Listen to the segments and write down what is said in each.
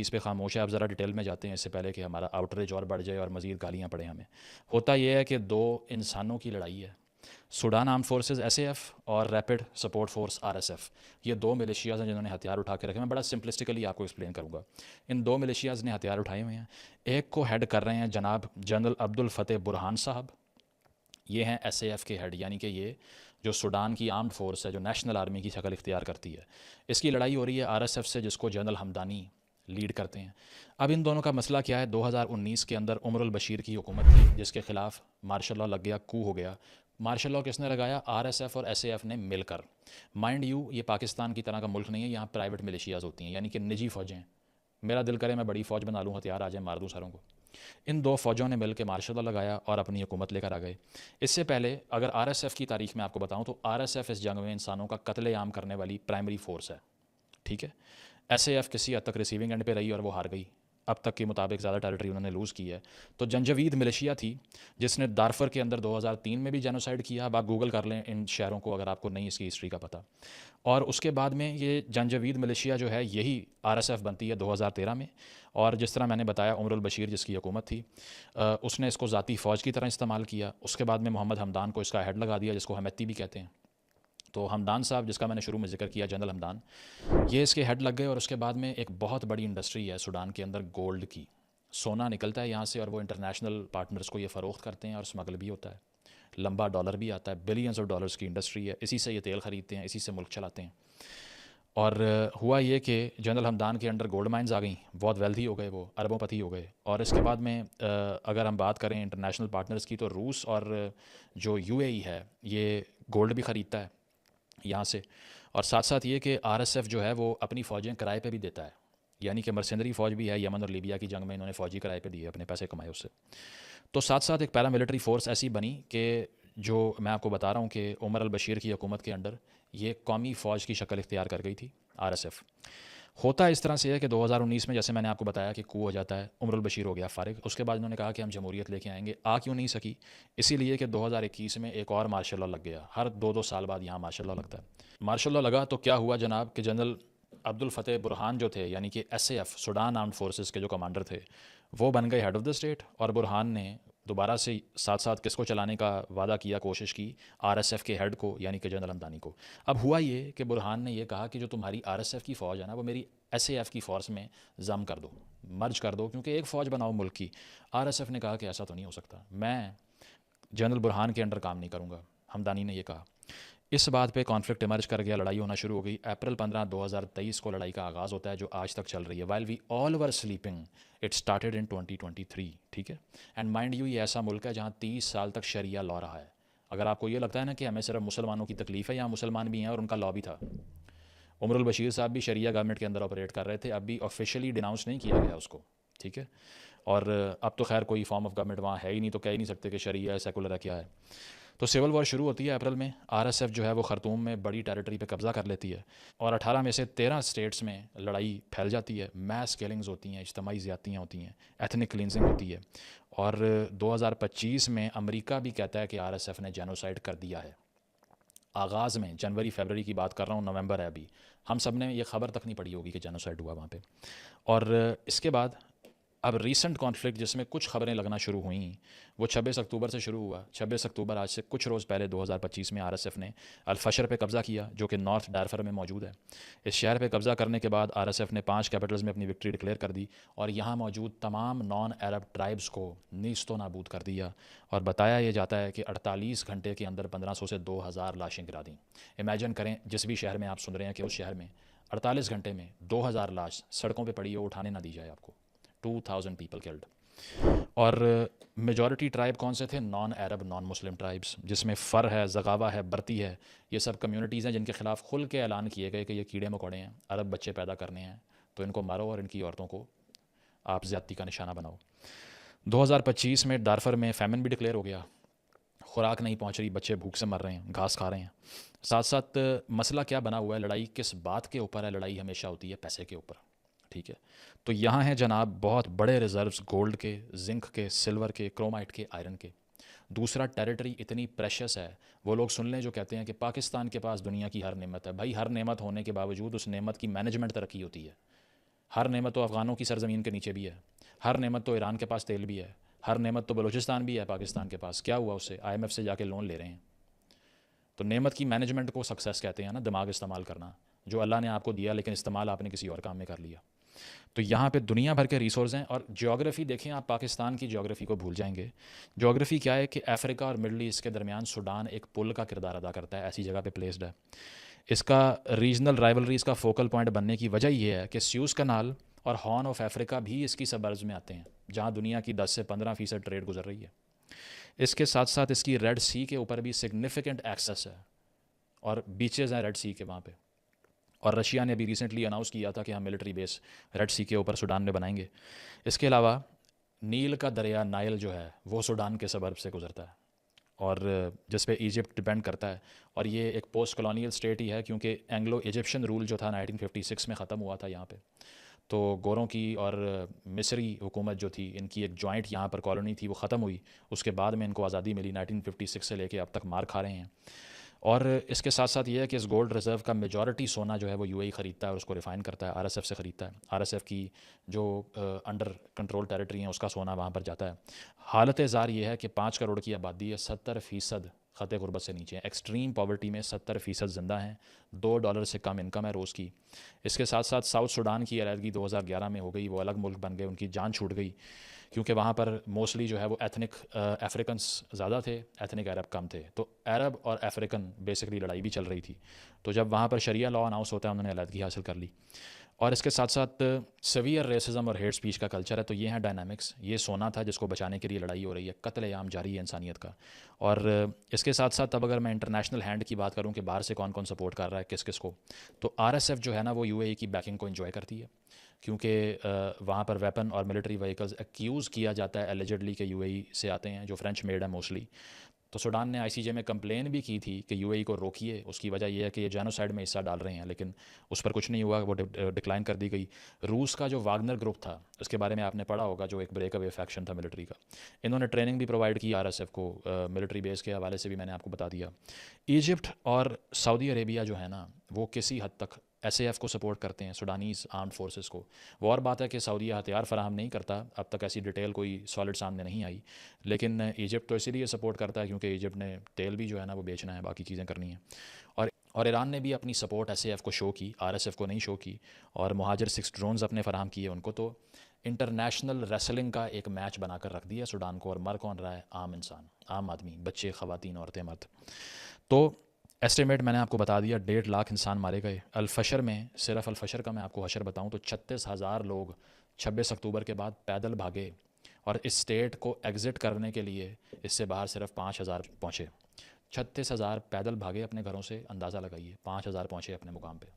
इस पे खामोश है। अब ज़रा डिटेल में जाते हैं इससे पहले कि हमारा आउटरीच और बढ़ जाए और मज़ीद गालियाँ पड़े हमें। होता यह है कि दो इंसानों की लड़ाई है। सूडान आर्म फोर्सेस एसएएफ और रैपिड सपोर्ट फोर्स आरएसएफ, ये दो मिलिशियाज़ हैं जिन्होंने हथियार उठा के रखे। मैं बड़ा सिंपलिस्टिकली आपको एक्सप्लेन करूंगा। इन दो मिलिशियाज़ ने हथियार उठाए हुए हैं। एक को हेड कर रहे हैं जनाब जनरल अब्दुल फ़तेह बुरहान साहब। ये हैं एसएएफ के हेड, यानी कि ये जो सूडान की आर्म्ड फोर्स है, जो नेशनल आर्मी की शक्ल इख्तियार करती है। इसकी लड़ाई हो रही है आरएसएफ से, जिसको जनरल हमदानी लीड करते हैं। अब इन दोनों का मसला क्या है? 2019 के अंदर उमर अल बशीर की हुकूमत थी, जिसके खिलाफ मार्शल लॉ लग गया, कू हो गया। मार्शल लॉ किसने लगाया? आरएसएफ और एसएएफ ने मिलकर। माइंड यू, ये पाकिस्तान की तरह का मुल्क नहीं है, यहाँ प्राइवेट मिलिशियाज़ होती हैं, यानी कि निजी फ़ौजें। मेरा दिल करे मैं बड़ी फ़ौज बना लूँ, हथियार आ जाए, मार दूँ सारों को। इन दो फ़ौजों ने मिलकर मार्शल लॉ लगाया और अपनी हुकूमत लेकर आ गए। इससे पहले अगर आरएसएफ की तारीख में आपको बताऊं तो आरएसएफ इस जंग में इंसानों का कत्लेआम करने वाली प्राइमरी फोर्स है, ठीक है। एसएएफ किसी हद तक रिसीविंग एंड पे रही और वो हार गई। अब तक के मुताबिक ज़्यादा टेरिटरी उन्होंने लूज़ की है। तो जंजवीद मिलिशिया थी जिसने दारफर के अंदर 2003 में भी जेनोसाइड किया। अब आप गूगल कर लें इन शहरों को अगर आपको नहीं इसकी हिस्ट्री का पता। और उसके बाद में ये जंजवीद मिलिशिया जो है यही आरएसएफ बनती है 2013 में। और जिस तरह मैंने बताया उमर अल बशीर जिसकी हुकूमत थी, उसने इसको ज़ाती फ़ौज की तरह इस्तेमाल किया। उसके बाद में मोहम्मद हमदान को इसका हेड लगा दिया, जिसको हमती भी कहते हैं। तो हमदान साहब, जिसका मैंने शुरू में जिक्र किया, जनरल हमदान, ये इसके हेड लग गए। और उसके बाद में एक बहुत बड़ी इंडस्ट्री है सूडान के अंदर गोल्ड की। सोना निकलता है यहाँ से और वो इंटरनेशनल पार्टनर्स को ये फ़रोख्त करते हैं और स्मगल भी होता है। लंबा डॉलर भी आता है, बिलियंस ऑफ डॉलर्स की इंडस्ट्री है। इसी से ये तेल ख़रीदते हैं, इसी से मुल्क चलाते हैं। और हुआ ये कि जनरल हमदान के अंडर गोल्ड माइंस आ गई, बहुत वेल्थी हो गए, वो अरबोंपति हो गए। और इसके बाद में अगर हम बात करें इंटरनेशनल पार्टनर्स की, तो रूस और जो यूएई है ये गोल्ड भी ख़रीदता है यहाँ से। और साथ साथ ये कि आरएसएफ जो है वो अपनी फ़ौजें किराए पे भी देता है, यानी कि मर्सेंडरी फ़ौज भी है। यमन और लीबिया की जंग में इन्होंने फ़ौजी किराए पे दिए, अपने पैसे कमाए उससे। तो साथ साथ एक पैरामिलिट्री फ़ोर्स ऐसी बनी कि जो मैं आपको बता रहा हूँ कि उमर अल बशीर की हुकूमत के अंडर ये कौमी फ़ौज की शक्ल इख्तियार कर गई थी आरएसएफ। होता इस तरह से है कि 2019 में जैसे मैंने आपको बताया कि कू हो जाता है, उमर अल बशीर हो गया फ़ारिग। उसके बाद उन्होंने कहा कि हम जमहूरियत लेके आएंगे। आ क्यों नहीं सकी? इसीलिए कि 2021 में एक और मार्शल लॉ लग गया। हर 2-2 साल बाद यहाँ मार्शल लॉ लगता है। मार्शल लॉ लगा तो क्या हुआ जनाब कि जनरल अब्दुल फ़तेह बुरहान जो थे, यानी कि एसएएफ सूडान आर्म्ड फोर्सेस के जो कमांडर थे, वो बन गए हेड ऑफ़ द स्टेट। और बुरहान ने दोबारा से साथ साथ किसको चलाने का वादा किया, कोशिश की? आरएसएफ के हेड को, यानी कि जनरल हमदानी को। अब हुआ ये कि बुरहान ने यह कहा कि जो तुम्हारी आरएसएफ की फ़ौज है ना, वो मेरी एसएएफ की फ़ोर्स में जम कर दो, मर्ज कर दो, क्योंकि एक फ़ौज बनाओ मुल्क की। आरएसएफ ने कहा कि ऐसा तो नहीं हो सकता, मैं जनरल बुरहान के अंडर काम नहीं करूँगा। हमदानी ने यह कहा। इस बात पे कॉन्फ्लिक्ट इमर्ज कर गया, लड़ाई होना शुरू हो गई। अप्रैल 15 2023 को लड़ाई का आगाज़ होता है, जो आज तक चल रही है। While we all were sleeping it started in 2023, ठीक है। एंड माइंड यू, ये ऐसा मुल्क है जहाँ 30 साल तक शरिया लॉ रहा है। अगर आपको ये लगता है ना कि हमें सिर्फ मुसलमानों की तकलीफ़ है, यहाँ मुसलमान भी हैं और उनका लॉ भी था। उमर अल बशीर साहब भी शरिया गवर्नमेंट के अंदर ऑपरेट कर रहे थे, अब भी ऑफिशियली डिनाउंस नहीं किया गया उसको, ठीक है। और अब तो खैर कोई फॉर्म ऑफ गवर्नमेंट वहाँ है ही नहीं, तो कह ही नहीं सकते कि शरिया है, सेकुलर है, क्या है। तो सिविल वॉर शुरू होती है अप्रैल में। आरएसएफ जो है वो खरतूम में बड़ी टेरिटरी पे कब्ज़ा कर लेती है और 18 में से 13 स्टेट्स में लड़ाई फैल जाती है। मैस किलिंग्स होती हैं, इज्तमाही ज़्यादतियाँ होती हैं, एथनिक क्लिनजिंग होती है। और 2025 में अमेरिका भी कहता है कि आरएसएफ ने जेनोसाइड कर दिया है। आगाज़ में जनवरी फरवरी की बात कर रहा हूँ, नवंबर है अभी, हम सब ने ये खबर तक नहीं पड़ी होगी कि जेनोसाइड हुआ वहाँ पे। और इसके बाद अब रीसेंट कॉन्फ्लिक्ट जिसमें कुछ खबरें लगना शुरू हुई, वो 26 अक्टूबर से शुरू हुआ। 26 अक्टूबर आज से कुछ रोज़ पहले 2025 में आरएसएफ ने अल-फशर पे कब्ज़ा किया, जो कि नॉर्थ डारफर में मौजूद है। इस शहर पे कब्ज़ा करने के बाद आरएसएफ ने 5 कैपिटल्स में अपनी विक्ट्री डिक्लेयर कर दी और यहाँ मौजूद तमाम नॉन अरब ट्राइब्स को नीस्तो नाबूद कर दिया। और बताया ये जाता है कि 48 घंटे के अंदर 1500 से 2000 लाशें गिरा दी। इमेजिन करें, जिस भी शहर में आप सुन रहे हैं कि उस शहर में 48 घंटे में 2000 लाश सड़कों पर पड़ी हो, उठाने ना दी जाए आपको। 2000 पीपल किल्ड। और मेजॉरिटी ट्राइब कौन से थे? नॉन अरब, नॉन मुस्लिम ट्राइब्स, जिसमें फ़र है, ज़गावा है, बरती है। ये सब कम्युनिटीज़ हैं जिनके ख़िलाफ़ खुल के ऐलान किए गए कि ये कीड़े मकोड़े हैं, अरब बच्चे पैदा करने हैं, तो इनको मारो और इनकी औरतों को आप ज़्यादती का निशाना बनाओ। 2025 में दारफर में फ़ेमिन भी डिक्लेयर हो गया। खुराक नहीं पहुंच रही, बच्चे भूख से मर रहे हैं, घास खा रहे हैं। साथ साथ मसला क्या बना हुआ है, लड़ाई किस बात के ऊपर है? लड़ाई हमेशा होती है पैसे के ऊपर, ठीक है। तो यहाँ है जनाब बहुत बड़े रिजर्व्स गोल्ड के, जिंक के, सिल्वर के, क्रोमाइट के, आयरन के। दूसरा, टेरिटरी इतनी प्रेशस है। वो लोग सुन लें जो कहते हैं कि पाकिस्तान के पास दुनिया की हर नेमत है। भाई, हर नेमत होने के बावजूद उस नेमत की मैनेजमेंट तरक्की होती है। हर नेमत तो अफ़गानों की सरज़मीन के नीचे भी है, हर नेमत तो ईरान के पास तेल भी है, हर नेमत तो बलूचिस्तान भी है पाकिस्तान के पास। क्या हुआ उससे? IMF से जाके लोन ले रहे हैं। तो नेमत की मैनेजमेंट को सक्सेस कहते हैं ना, दिमाग इस्तेमाल करना, जो अल्लाह ने आपको दिया लेकिन इस्तेमाल आपने किसी और काम में कर लिया। तो यहाँ पे दुनिया भर के रिसोर्स हैं। और ज्योग्राफी देखें आप, पाकिस्तान की ज्योग्राफी को भूल जाएंगे। ज्योग्राफी क्या है कि अफ्रीका और मिडल ईस्ट के दरमियान सूडान एक पुल का किरदार अदा करता है, ऐसी जगह पे प्लेस्ड है। इसका रीजनल राइवलरीज का फोकल पॉइंट बनने की वजह यह है कि स्यूज़ कनाल और हॉर्न ऑफ अफ्रीका भी इसकी सबर्ज में आते हैं, जहाँ दुनिया की 10 से 15% ट्रेड गुजर रही है। इसके साथ साथ इसकी रेड सी के ऊपर भी सिग्निफिकेंट एक्सेस है और बीचेज़ हैं रेड सी के वहाँ पे। और रशिया ने अभी रिसेंटली अनाउंस किया था कि हम मिलिट्री बेस रेड सी के ऊपर सूडान में बनाएंगे। इसके अलावा नील का दरिया नाइल जो है वो सूडान के सबर्ब से गुजरता है और जिस पे इजिप्ट डिपेंड करता है। और ये एक पोस्ट कॉलोनियल स्टेट ही है, क्योंकि एंग्लो इजिप्शियन रूल जो था 1956 में ख़त्म हुआ था यहाँ पे। तो गोरों की और मिस्री हुकूमत जो थी, इनकी एक जॉइंट यहाँ पर कॉलोनी थी, वो ख़त्म हुई। उसके बाद में इनको आज़ादी मिली 1956 से लेके अब तक मार खा रहे हैं। और इसके साथ साथ ये है कि इस गोल्ड रिज़र्व का मेजॉरिटी सोना जो है वो यूएई ख़रीदता है और उसको रिफ़ाइन करता है, आरएसएफ से ख़रीदता है। आरएसएफ की जो अंडर कंट्रोल टेरिटरी हैं उसका सोना वहाँ पर जाता है। हालत ज़ार ये है कि 5 करोड़ की आबादी है, 70% ख़त गुरबत से नीचे है। एक्सट्रीम पॉवर्टी में 70% ज़िंदा हैं। $2 से कम इनकम है रोज़ की। इसके साथ साथ साउथ सूडान की अलहदगी 2011 में हो गई, वो अलग मुल्क बन गए, उनकी जान छूट गई, क्योंकि वहाँ पर मोस्टली जो है वो एथनिक अफ्रीकन्स ज़्यादा थे, एथनिक अरब कम थे। तो अरब और अफ्रीकन बेसिकली लड़ाई भी चल रही थी। तो जब वहाँ पर शरिया लॉ अनाउंस होता है, उन्होंने अलहदगी हासिल कर ली। और इसके साथ साथ सवियर रेसिज्म और हेट स्पीच का कल्चर है। तो ये हैं डायनामिक्स। ये सोना था जिसको बचाने के लिए लड़ाई हो रही है, कत्लेआम जारी है इंसानियत का। और इसके साथ साथ अब अगर मैं इंटरनेशनल हैंड की बात करूं कि बाहर से कौन कौन सपोर्ट कर रहा है किस किस को, तो आरएसएफ जो है ना वो यूएई की बैकिंग को एंजॉय करती है, क्योंकि वहाँ पर वेपन और मिलिट्री व्हीकल्स एक्यूज़ किया जाता है एलिजिडली के यूएई से आते हैं, जो फ्रेंच मेड है मोस्टली। तो सूडान ने आईसीजे में कंप्लेन भी की थी कि यूएई को रोकिए, उसकी वजह यह है कि ये जेनोसाइड में हिस्सा डाल रहे हैं, लेकिन उस पर कुछ नहीं हुआ, वो डिक्लाइन कर दी गई। रूस का जो वागनर ग्रुप था, उसके बारे में आपने पढ़ा होगा, जो एक ब्रेक अवे फैक्शन था मिलिट्री का, इन्होंने ट्रेनिंग भी प्रोवाइड की आरएसएफ को, मिलिट्री बेस के हवाले से भी मैंने आपको बता दिया। इजिप्ट और सऊदी अरेबिया जो है ना, वो किसी हद तक एसएएफ को सपोर्ट करते हैं, सूडानीज़ आर्म्ड फोर्सेस को। वो और बात है कि सऊदी हथियार फराहम नहीं करता, अब तक ऐसी डिटेल कोई सॉलिड सामने नहीं आई। लेकिन इजिप्ट तो इसीलिए सपोर्ट करता है क्योंकि इजिप्ट ने तेल भी जो है ना वो बेचना है, बाकी चीज़ें करनी है। और ईरान ने भी अपनी सपोर्ट एसएएफ को शो की, आरएसएफ को नहीं शो की। और मुहाजिर 6 ड्रोन्स अपने फराहम किए उनको। तो इंटरनेशनल रेसलिंग का एक मैच बनाकर रख दिया सूडान को। और मर कौन रहा है? आम इंसान, आम आदमी, बच्चे, ख़वातीन, औरतें, मर्द। तो एस्टिमेट मैंने आपको बता दिया, 1.5 लाख इंसान मारे गए। अलफशर में, सिर्फ अलफशर का मैं आपको हशर बताऊं तो 36,000 लोग 26 अक्टूबर के बाद पैदल भागे। और इस स्टेट को एग्ज़िट करने के लिए इससे बाहर सिर्फ 5,000 पहुँचे। 36,000 पैदल भागे अपने घरों से, अंदाज़ा लगाइए। 5,000 पहुँचे अपने मुकाम पे।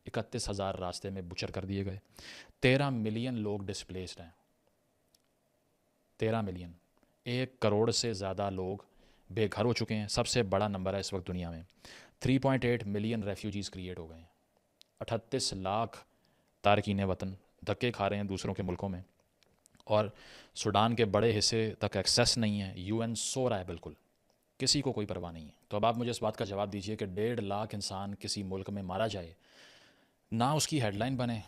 31,000 रास्ते में बुचर कर दिए गए। 13 मिलियन लोग डिस्प्लेस्ड हैं। 13 मिलियन, 1 करोड़ से ज़्यादा लोग बेघर हो चुके हैं। सबसे बड़ा नंबर है इस वक्त दुनिया में। 3.8 मिलियन रेफ्यूजीज़ क्रिएट हो गए हैं। 38 लाख तारकीन वतन धक्के खा रहे हैं दूसरों के मुल्कों में। और सूडान के बड़े हिस्से तक एक्सेस नहीं है। यूएन सो रहा है, बिल्कुल किसी को कोई परवाह नहीं है। तो अब आप मुझे इस बात का जवाब दीजिए कि 1.5 लाख इंसान किसी मुल्क में मारा जाए, ना उसकी हेडलाइन बने,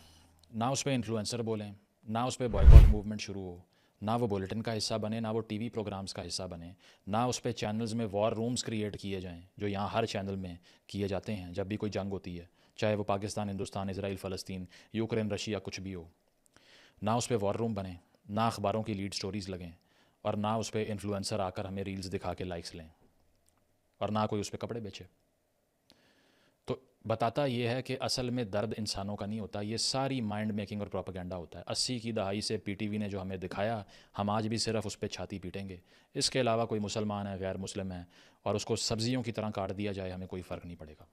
ना उस पर इन्फ्लुएंसर बोलें, ना उस पर बॉयकॉट मूवमेंट शुरू हो, ना वो बुलेटिन का हिस्सा बने, ना वो टीवी प्रोग्राम्स का हिस्सा बने, ना उस पर चैनल्स में वॉर रूम्स क्रिएट किए जाएं, जो यहाँ हर चैनल में किए जाते हैं जब भी कोई जंग होती है, चाहे वो पाकिस्तान, हिंदुस्तान, इसराइल, फ़लस्तीन, यूक्रेन, रशिया, कुछ भी हो। ना उस पर वॉर रूम बने, ना अखबारों की लीड स्टोरीज़ लगें, और ना उस पर इन्फ्लुएंसर आकर हमें रील्स दिखा के लाइक्स लें, और ना कोई उस पर कपड़े बेचे। तो बताता ये है कि असल में दर्द इंसानों का नहीं होता, ये सारी माइंड मेकिंग और प्रोपेगेंडा होता है। 80 की दहाई से पीटीवी ने जो हमें दिखाया, हम आज भी सिर्फ उस पर छाती पीटेंगे। इसके अलावा कोई मुसलमान है, गैर मुस्लिम है, और उसको सब्जियों की तरह काट दिया जाए, हमें कोई फ़र्क नहीं पड़ेगा।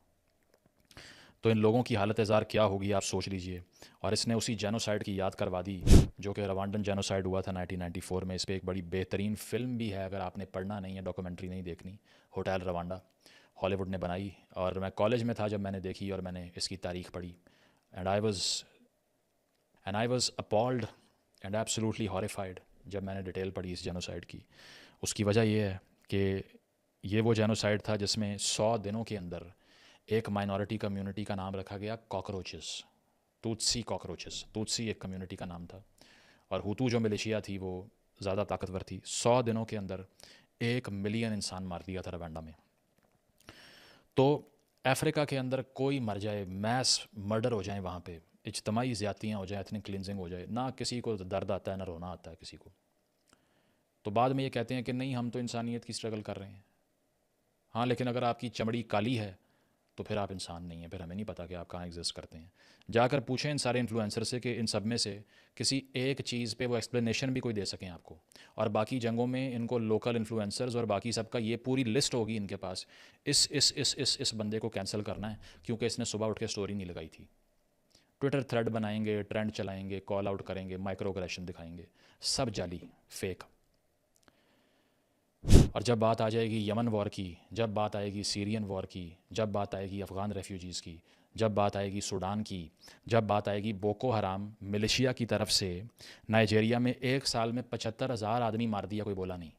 तो इन लोगों की हालत ज़ार क्या होगी आप सोच लीजिए। और इसने उसी जेनोसाइड की याद करवा दी जो कि रवांडन जेनोसाइड हुआ था 1994 में। इस पर एक बड़ी बेहतरीन फ़िल्म भी है, अगर आपने पढ़ना नहीं है, डॉक्यूमेंट्री नहीं देखनी, होटल रवांडा, हॉलीवुड ने बनाई। और मैं कॉलेज में था जब मैंने देखी और मैंने इसकी तारीख पढ़ी। And I was appalled and absolutely horrified जब मैंने डिटेल पढ़ी इस जेनोसाइड की। उसकी वजह यह है कि ये वो जेनोसाइड था जिसमें 100 दिनों के अंदर एक माइनॉरिटी कम्युनिटी का नाम रखा गया कॉकरोचेस। तूत्सी कॉकरोचेस, तूत्सी एक कम्युनिटी का नाम था, और हुतू जो मिलिशिया थी वो ज़्यादा ताकतवर थी। 100 दिनों के अंदर 1 मिलियन इंसान मार दिया था रवांडा में। तो अफ्रीका के अंदर कोई मर जाए, मैस मर्डर हो जाए, वहाँ पे इज्तमाही ज़्यादतियाँ हो जाए, एथनिक क्लिनजिंग हो जाए, ना किसी को दर्द आता है ना रोना आता है किसी को। तो बाद में ये कहते हैं कि नहीं हम तो इंसानियत की स्ट्रगल कर रहे हैं। हाँ, लेकिन अगर आपकी चमड़ी काली है तो फिर आप इंसान नहीं हैं, फिर हमें नहीं पता कि आप कहाँ एग्जिस्ट करते हैं। जाकर पूछें इन सारे इन्फ्लुएंसर से कि इन सब में से किसी एक चीज़ पे वो एक्सप्लेनेशन भी कोई दे सकें आपको। और बाकी जंगों में इनको लोकल इन्फ्लुएंसर्स और बाकी सबका ये पूरी लिस्ट होगी इनके पास, इस बंदे को कैंसिल करना है क्योंकि इसने सुबह उठ के स्टोरी नहीं लगाई थी। ट्विटर थ्रेड बनाएंगे, ट्रेंड चलाएंगे, कॉल आउट करेंगे, माइक्रो अग्रेशन दिखाएंगे, सब जाली, फेक। और जब बात आ जाएगी यमन वॉर की, जब बात आएगी सीरियन वॉर की, जब बात आएगी अफ़गान रेफ्यूजीज़ की, जब बात आएगी सूडान की, जब बात आएगी बोको हराम मिलिशिया की तरफ से नाइजीरिया में 1 साल में 75,000 आदमी मार दिया, कोई बोला नहीं।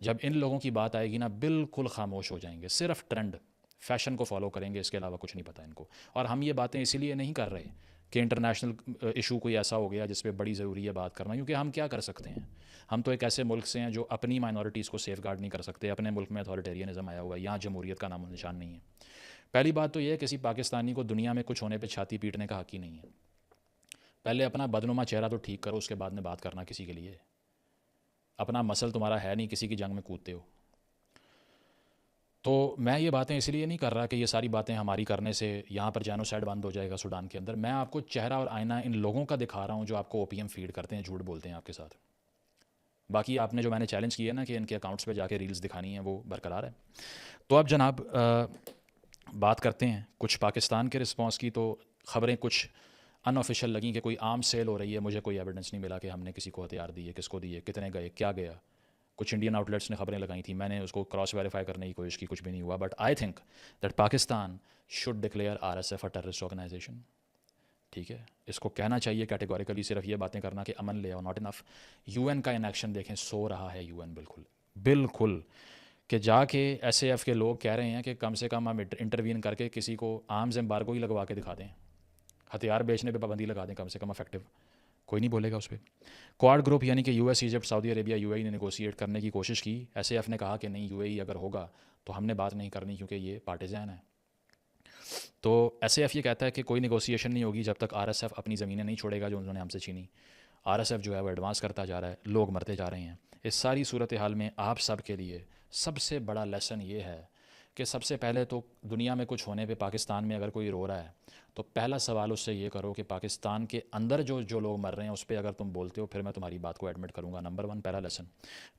जब इन लोगों की बात आएगी ना, बिल्कुल खामोश हो जाएंगे, सिर्फ ट्रेंड फैशन को फॉलो करेंगे, इसके अलावा कुछ नहीं पता इनको। और हम ये बातें इसीलिए नहीं कर रहे कि इंटरनेशनल इशू कोई ऐसा हो गया जिस पे बड़ी ज़रूरी है बात करना, क्योंकि हम क्या कर सकते हैं। हम तो एक ऐसे मुल्क से हैं जो अपनी माइनॉरिटीज़ को सेफ गार्ड नहीं कर सकते। अपने मुल्क में अथॉरिटेरियनिज्म आया हुआ है, यहाँ जमहूरियत का नामो निशान नहीं है। पहली बात तो ये है, किसी पाकिस्तानी को दुनिया में कुछ होने पर छाती पीटने का हक ही नहीं है। पहले अपना बदनुमा चेहरा तो ठीक करो, उसके बाद में बात करना किसी के लिए। अपना मसल तुम्हारा है नहीं, किसी की जंग में कूदते हो। तो मैं ये बातें इसलिए नहीं कर रहा कि ये सारी बातें हमारी करने से यहाँ पर जेनोसाइड बंद हो जाएगा सूडान के अंदर। मैं आपको चेहरा और आईना इन लोगों का दिखा रहा हूँ जो आपको ओपीएम फीड करते हैं, झूठ बोलते हैं आपके साथ। बाकी आपने जो मैंने चैलेंज किया ना कि इनके अकाउंट्स पे जाके रील्स दिखानी है, वो बरकरार है। तो अब जनाब बात करते हैं कुछ पाकिस्तान के रिस्पॉन्स की। तो ख़बरें कुछ अनऑफिशियल लगी कि कोई आर्म सेल हो रही है। मुझे कोई एविडेंस नहीं मिला कि हमने किसी को हथियार दिए, किसको दिए, कितने गए, क्या गया। कुछ इंडियन आउटलेट्स ने खबरें लगाई थी, मैंने उसको क्रॉस वेरीफाई करने की कोशिश की, कुछ भी नहीं हुआ। But I think that Pakistan should declare RSF a terrorist organisation. ठीक है, इसको कहना चाहिए कैटेगोरिकली। सिर्फ ये बातें करना कि अमन ले आओ नॉट इनफ। यूएन का इनएक्शन देखें, सो रहा है यूएन बिल्कुल बिल्कुल, कि जाके एसएएफ के लोग कह रहे हैं कि कम से कम हम इंटरवीन करके किसी को आर्म्स एम्बार्गो ही लगवा के दिखा दें, हथियार बेचने पे पाबंदी लगा दें, कम से कम इफेक्टिव। कोई नहीं बोलेगा उस पर। क्वाड ग्रुप यानी कि US, Egypt, Saudi Arabia, UAE ने नेगोशिएट करने की कोशिश की। एसएएफ ने कहा कि नहीं, यूएई अगर होगा तो हमने बात नहीं करनी क्योंकि ये पार्टिजान है। तो एसएएफ ये कहता है कि कोई नेगोशिएशन नहीं होगी जब तक आरएसएफ अपनी ज़मीनें नहीं छोड़ेगा जो उन्होंने हमसे छीनी। आरएसएफ जो है वो एडवांस करता जा रहा है, लोग मरते जा रहे हैं। इस सारी सूरत हाल में आप सब के लिए सबसे बड़ा लेसन ये है कि सबसे पहले तो दुनिया में कुछ होने पे पाकिस्तान में अगर कोई रो रहा है तो पहला सवाल उससे ये करो कि पाकिस्तान के अंदर जो जो लोग मर रहे हैं उस पर अगर तुम बोलते हो फिर मैं तुम्हारी बात को एडमिट करूँगा। नंबर 1 पहला लेसन।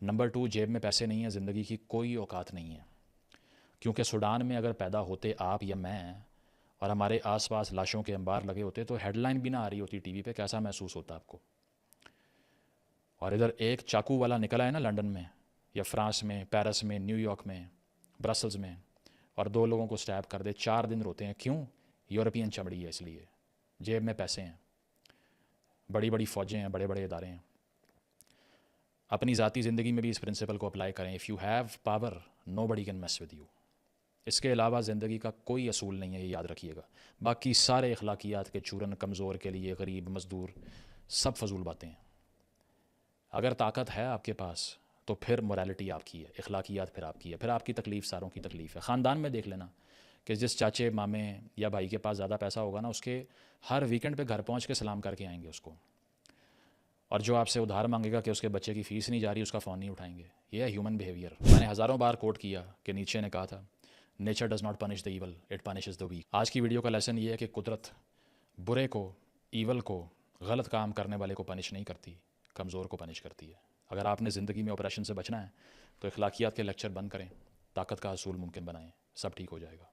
नंबर 2, जेब में पैसे नहीं है, ज़िंदगी की कोई औकात नहीं है। क्योंकि सूडान में अगर पैदा होते आप या मैं और हमारे आसपास लाशों के अंबार लगे होते तो हेडलाइन भी ना आ रही होती टीवी पे, कैसा महसूस होता आपको। और इधर एक चाकू वाला निकला है ना लंदन में या फ्रांस में, पेरिस में, न्यूयॉर्क में, ब्रसल्स में, और 2 लोगों को स्टैब कर दे, 4 दिन रोते हैं। क्यों? यूरोपियन चमड़ी है इसलिए। जेब में पैसे हैं, बड़ी बड़ी फ़ौजें हैं, बड़े बड़े इदारे हैं। अपनी ज़ाती ज़िंदगी में भी इस प्रिंसिपल को अप्लाई करें। If you have power nobody can mess with you. इसके अलावा ज़िंदगी का कोई असूल नहीं है, ये याद रखिएगा। बाकी सारे अखलाकियात के चूरन, कमज़ोर के लिए, गरीब, मज़दूर, सब फजूल बातें हैं। अगर ताकत है आपके पास तो फिर मोरालिटी आपकी है, अखलाकियात फिर आपकी है, फिर आपकी तकलीफ़ सारों की तकलीफ़ है। ख़ानदान में देख लेना कि जिस चाचे, मामे या भाई के पास ज़्यादा पैसा होगा ना, उसके हर वीकेंड पे घर पहुंच के सलाम करके आएंगे उसको। और जो आपसे उधार मांगेगा कि उसके बच्चे की फ़ीस नहीं जा रही, उसका फ़ोन नहीं उठाएंगे। ये है ह्यूमन बिहेवियर। मैंने हज़ारों बार कोट किया कि नीचे ने कहा था, nature does not punish the evil, it punishes the weak. आज की वीडियो का लेसन ये है कि कुदरत बुरे को, ईवल को, गलत काम करने वाले को पनिश नहीं करती, कमज़ोर को पनिश करती है। अगर आपने ज़िंदगी में ऑपरेशन से बचना है तो अखलाकियात के लेक्चर बंद करें, ताकत का असूल मुमकिन बनाएं, सब ठीक हो जाएगा।